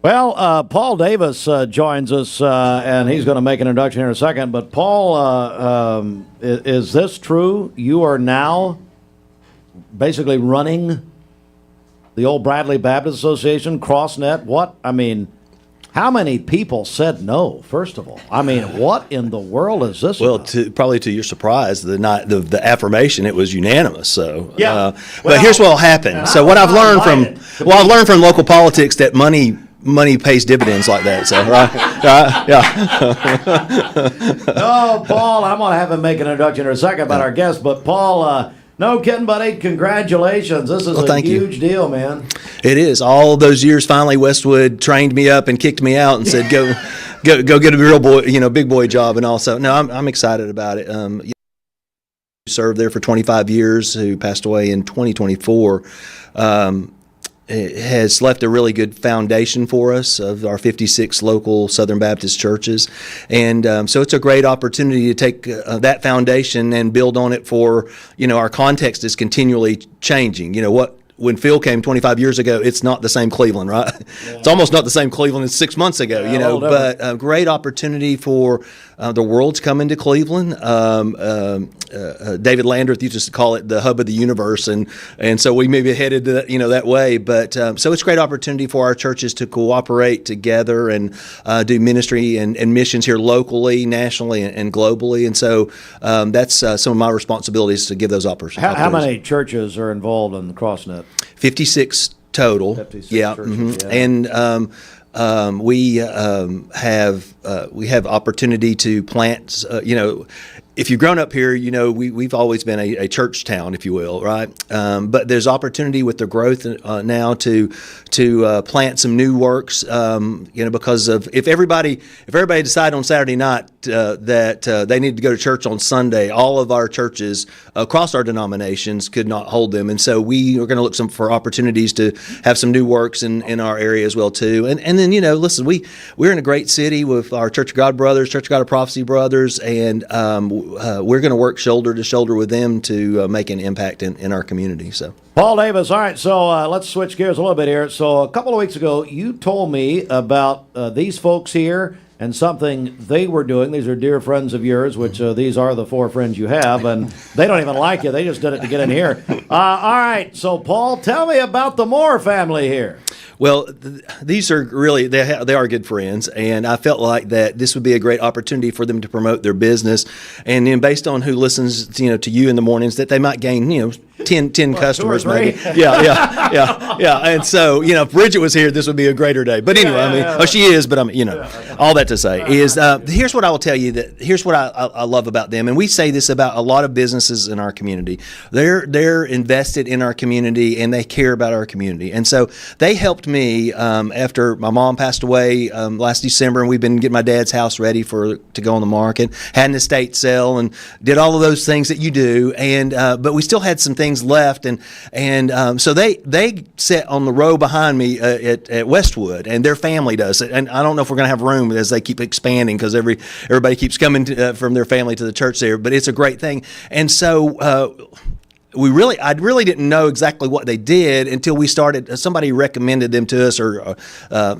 Well, Paul Davis joins us, and he's going to make an introduction here in a second. But Paul, is this true? You are now basically running the old Bradley Baptist Association, CrossNet. What? I mean, how many people said no, first of all? I mean, what in the world is this Well, about? probably to your surprise, the affirmation, it was unanimous. So, Yeah. but here's what will happen. So what I've learned I've learned from local politics that money pays dividends like that. So, right, yeah. Oh, Paul, I'm going to have him make an introduction in a second about our guest. But, Paul, no kidding, buddy. Congratulations. This is a huge deal, man. It is. All those years, finally, Westwood trained me up and kicked me out and said, go get a real boy, big boy job. And also, no, I'm excited about it. Served there for 25 years, who passed away in 2024. Has left a really good foundation for us of our 56 local Southern Baptist churches. And so it's a great opportunity to take that foundation and build on it for, our context is continually changing. When Phil came 25 years ago, it's not the same Cleveland, right? Yeah. It's almost not the same Cleveland as 6 months ago, but a great opportunity for the world's coming to Cleveland. David Landreth used to call it the hub of the universe, and so we may be headed to that way. But so it's a great opportunity for our churches to cooperate together and do ministry and missions here locally, nationally, and globally. And so that's some of my responsibilities to give those opportunities. How many churches are involved in the CrossNet? 56 total. 56 yeah. churches, mm-hmm. And we have opportunity to plant. If you've grown up here, we've always been a church town, if you will, right? But there's opportunity with the growth now to plant some new works. Because of if everybody decide on Saturday night that they need to go to church on Sunday, all of our churches across our denominations could not hold them, and so we are going to look for opportunities to have some new works in our area as well too. And then listen, we're in a great city with our Church of God brothers, Church of God of Prophecy brothers, and we're going to work shoulder to shoulder with them to make an impact in our community. So, Paul Davis, all right, so let's switch gears a little bit here. So a couple of weeks ago, you told me about these folks here and something they were doing. These are dear friends of yours, which these are the four friends you have, and they don't even like you. They just did it to get in here. All right, so Paul, tell me about the Moore family here. Well, these are really, they are good friends, and I felt like that this would be a great opportunity for them to promote their business, and then based on who listens, to you in the mornings, that they might gain, 10 customers maybe. Yeah. And so, if Bridget was here, this would be a greater day. But anyway, she is, but all that to say is, here's what I will tell you, here's what I love about them, and we say this about a lot of businesses in our community. They're invested in our community, and they care about our community, and so they helped me after my mom passed away last December, and we've been getting my dad's house ready to go on the market, had an estate sale, and did all of those things that you do, and but we still had some things left, and so they sit on the row behind me at Westwood, and their family does it, and I don't know if we're going to have room as they keep expanding because everybody keeps coming from their family to the church there, but it's a great thing, and so. I really didn't know exactly what they did until we started. Somebody recommended them to us, or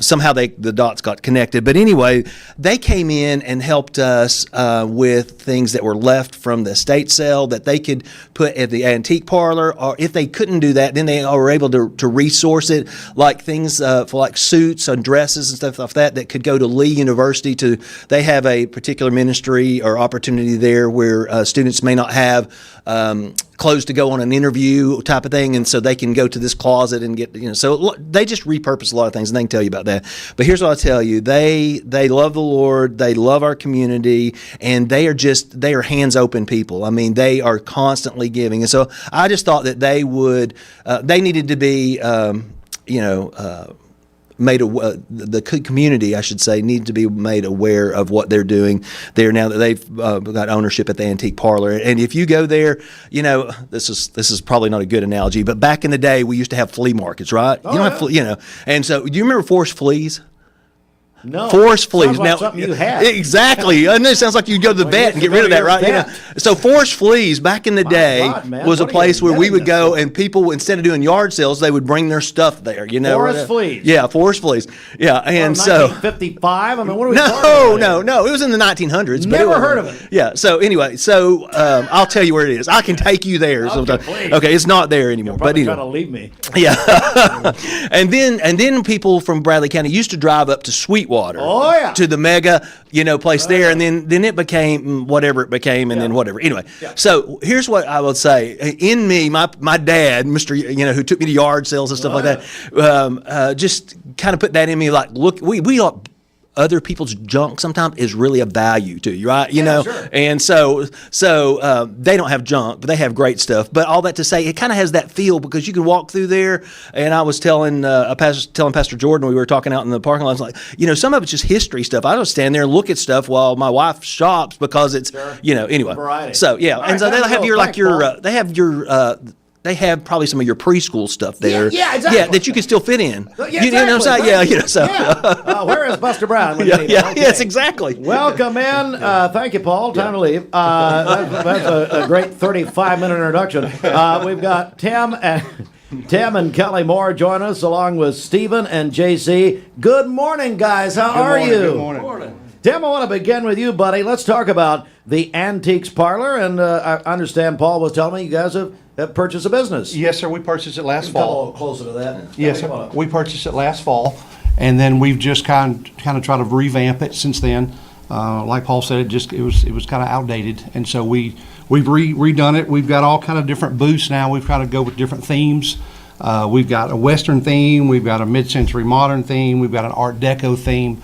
somehow the dots got connected. But anyway, they came in and helped us with things that were left from the estate sale that they could put at the antique parlor. Or if they couldn't do that, then they were able to resource it, like things for like suits and dresses and stuff like that could go to Lee University. They have a particular ministry or opportunity there where students may not have clothes to go on an interview type of thing, and so they can go to this closet and get, so they just repurpose a lot of things, and they can tell you about that. But here's what I'll tell you: they love the Lord, they love our community, and they are hands open people. I mean, they are constantly giving, and so I just thought that they needed to be the community, I should say, need to be made aware of what they're doing there now that they've got ownership at the antique parlor. And if you go there, this is probably not a good analogy, but back in the day, we used to have flea markets, right? And so, do you remember Forest Fleas? No. Forest fleas. Sounds like something you had. Exactly. I know it sounds like you go to the vet and get rid of that, right? vet. So forest fleas back in the day God, man. was a What are you place where we getting would this go from? and people, instead of doing yard sales, they would bring their stuff there. Forest fleas. Yeah, forest fleas. Yeah, and Well, so 1955. I mean, what are we talking about? no. It was in the 1900s. but Never wasn't- heard of it. Yeah. So anyway, I'll tell you where it is. I can take you there sometime. please. Okay, it's not there anymore. But Probably anyway. trying to leave me. Yeah, and then people from Bradley County used to drive up to Sweetwater. Oh, yeah. To the mega, place there, and then it became whatever it became, and then whatever. Anyway, so here's what I would say. In me, my dad, Mr. Who took me to yard sales and stuff like that, just kind of put that in me. Like, look, we are. Other people's junk sometimes is really a value to you, right? Sure. And so they don't have junk, but they have great stuff. But all that to say, it kind of has that feel because you can walk through there. And I was telling Pastor Jordan, we were talking out in the parking lot, I was like, some of it's just history stuff. I just stand there and look at stuff while my wife shops because it's, anyway. Variety. So yeah, All and right, so they time to have go. your Thanks, Paul. they have probably some of your preschool stuff there. Yeah, exactly. Yeah, that you can still fit in. Yeah, You know what I'm saying? exactly. Yeah, so. Yeah. Where is Buster Brown? when you need him? Yeah, Okay. yes, exactly. Welcome in. Thank you, Paul. Time to leave. That's a great 35-minute introduction. We've got Tim and Kelly Moore join us, along with Stephen and JC. Good morning, guys. How are you? Good morning. Tim, I want to begin with you, buddy. Let's talk about the Antiques Parlor. And I understand Paul was telling me you guys have purchased a business. Yes, sir. We purchased it last Come a fall. little closer to that. Yes, Come on sir. up. We purchased it last fall, and then we've just kind of tried to revamp it since then. Like Paul said, it was kind of outdated, and so we've redone it. We've got all kind of different booths now. We've tried to go with different themes. We've got a Western theme. We've got a mid-century modern theme. We've got an Art Deco theme.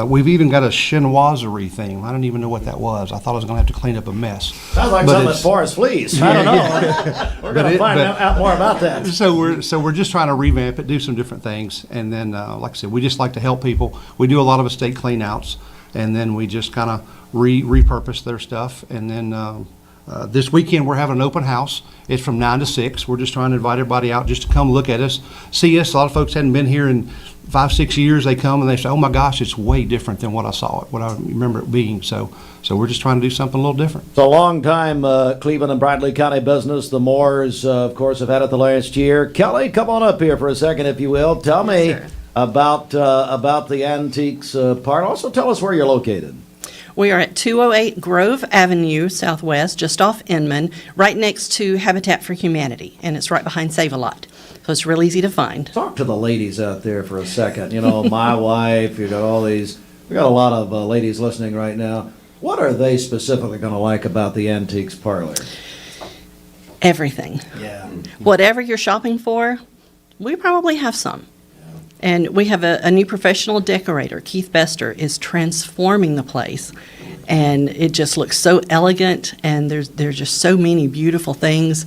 We've even got a chinoiserie theme. I don't even know what that was. I thought I was going to have to clean up a mess. Sounds like But something at it's- Forest Fleas. I don't know. We're going to find out more about that. So we're just trying to revamp it, do some different things, and then like I said, we just like to help people. We do a lot of estate cleanouts, and then we just kind of repurpose their stuff. And then this weekend we're having an open house. It's from 9 to 6. We're just trying to invite everybody out just to come look at us, see us. A lot of folks hadn't been here in 5-6 years. They come and they say, "Oh my gosh, it's way different than what I remember it being." So we're just trying to do something a little different. It's a long time Cleveland and Bradley County business. The Moores, of course, have had it the last year. Kelly, come on up here for a second, if you will. Tell me about the Antiques part. Also, tell us where you're located. We are at 208 Grove Avenue Southwest, just off Inman, right next to Habitat for Humanity, and it's right behind Save-A-Lot. So it's real easy to find. Talk to the ladies out there for a second. My wife, you got all these, we got a lot of ladies listening right now. What are they specifically going to like about the Antiques Parlor? Everything. Yeah. Whatever you're shopping for, we probably have some. And we have a new professional decorator, Keith Bester, is transforming the place. And it just looks so elegant, and there's just so many beautiful things.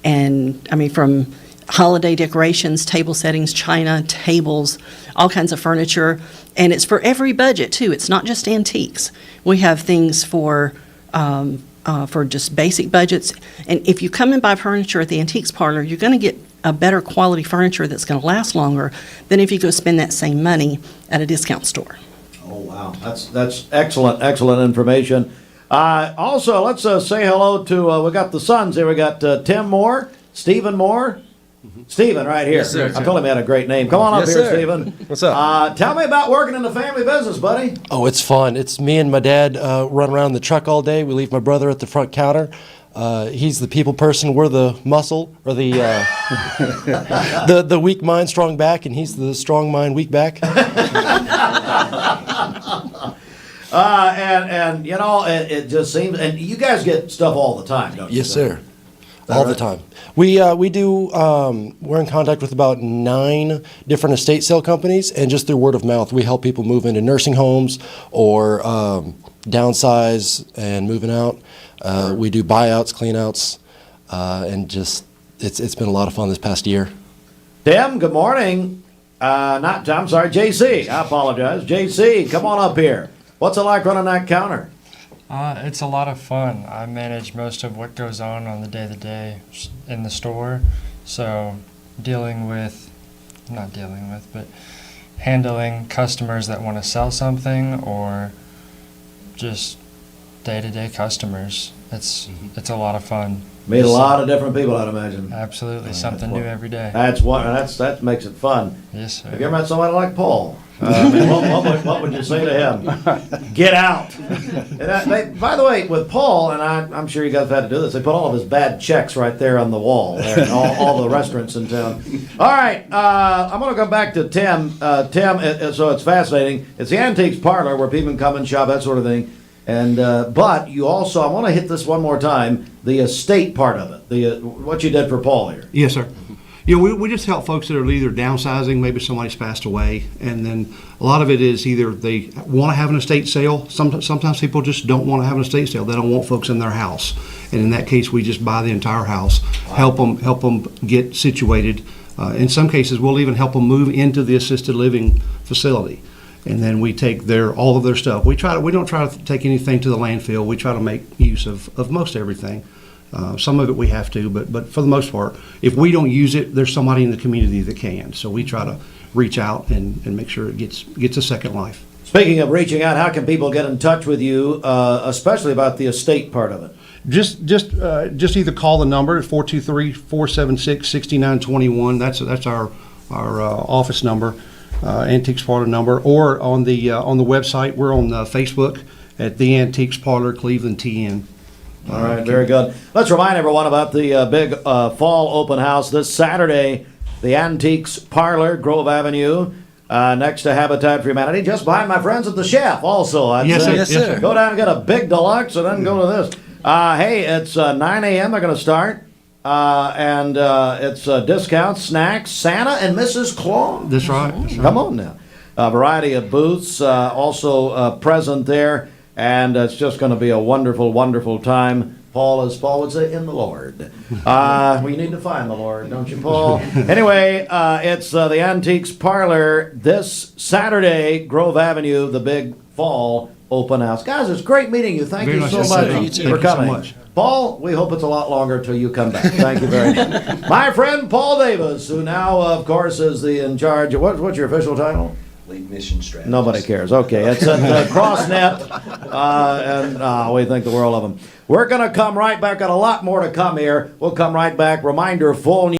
And, I mean, from holiday decorations, table settings, china, tables, all kinds of furniture. And it's for every budget, too. It's not just antiques. We have things for just basic budgets. And if you come and buy furniture at the Antiques Parlor, you're going to get a better quality furniture that's going to last longer than if you go spend that same money at a discount store. Oh, wow. That's excellent information. Also, let's say hello to, we got the sons here. We got Tim Moore, Stephen Moore. Stephen, right here. Yes, sir. I told him he had a great name. Come on up Yes, here, sir. Stephen. What's up? Tell me about working in the family business, buddy. Oh, it's fun. It's me and my dad run around the truck all day. We leave my brother at the front counter. He's the people person. We're the muscle, or the the weak mind, strong back, and he's the strong mind, weak back. And it just seems, and you guys get stuff all the time, don't you? Yes, sir. All the time. We do. We're in contact with about 9 different estate sale companies, and just through word of mouth, we help people move into nursing homes or downsize and moving out. We do buyouts, cleanouts, and just it's been a lot of fun this past year. Tim, good morning. I'm sorry, JC. I apologize. JC, come on up here. What's it like running that counter? It's a lot of fun. I manage most of what goes on the day-to-day in the store. So but handling customers that want to sell something or just day-to-day customers. It's a lot of fun. Meet a lot of different people, I'd imagine. Absolutely, something new every day. That makes it fun. Yes, sir. Have you ever met somebody like Paul? What would you say to him? Get out. By the way, with Paul, and I'm sure you guys have had to do this, they put all of his bad checks right there on the wall, there, in all the restaurants in town. All right, I'm going to go back to Tim. Tim, so it's fascinating. It's the Antiques Parlor where people can come and shop, that sort of thing. And but you also, I want to hit this one more time, the estate part of it, what you did for Paul here. Yes, sir. You know, we just help folks that are either downsizing, maybe somebody's passed away, and then a lot of it is either they want to have an estate sale. Sometimes people just don't want to have an estate sale. They don't want folks in their house, and in that case, we just buy the entire house, help them get situated. In some cases, we'll even help them move into the assisted living facility. And then we take all of their stuff. We don't try to take anything to the landfill. We try to make use of most everything. Some of it we have to, but for the most part, if we don't use it, there's somebody in the community that can. So we try to reach out and make sure it gets a second life. Speaking of reaching out, how can people get in touch with you, especially about the estate part of it? Just either call the number at 423-476-6921. That's our office number. Antiques Parlor number, or on the website. We're on Facebook at the Antiques Parlor Cleveland TN. All right, very good. Let's remind everyone about the big fall open house this Saturday, the Antiques Parlor, Grove Avenue, next to Habitat for Humanity, just behind my friends at the Chef. Also, I'd Yes, say. sir. Yes, sir. Go down and get a big deluxe, and then go to this. Hey, it's 9 a.m. They're going to start. And it's discounts, snacks, Santa and Mrs. Claus. That's right. Come on now. A variety of booths also present there, and it's just going to be a wonderful, wonderful time. Paul, as Paul would say, in the Lord. We need to find the Lord, don't you, Paul? Anyway, it's the Antiques Parlor this Saturday, Grove Avenue, the big fall open house. Guys, it's great meeting you. Thank Very you nice so to much see you. Thank for you so coming. much. Paul, we hope it's a lot longer till you come back. Thank you very much. My friend Paul Davis, who now, of course, is in charge. What's your official title? Lead mission strategist. Nobody cares. Okay, it's at CrossNet, and we think the world of them. We're going to come right back. Got a lot more to come here. We'll come right back. Reminder, full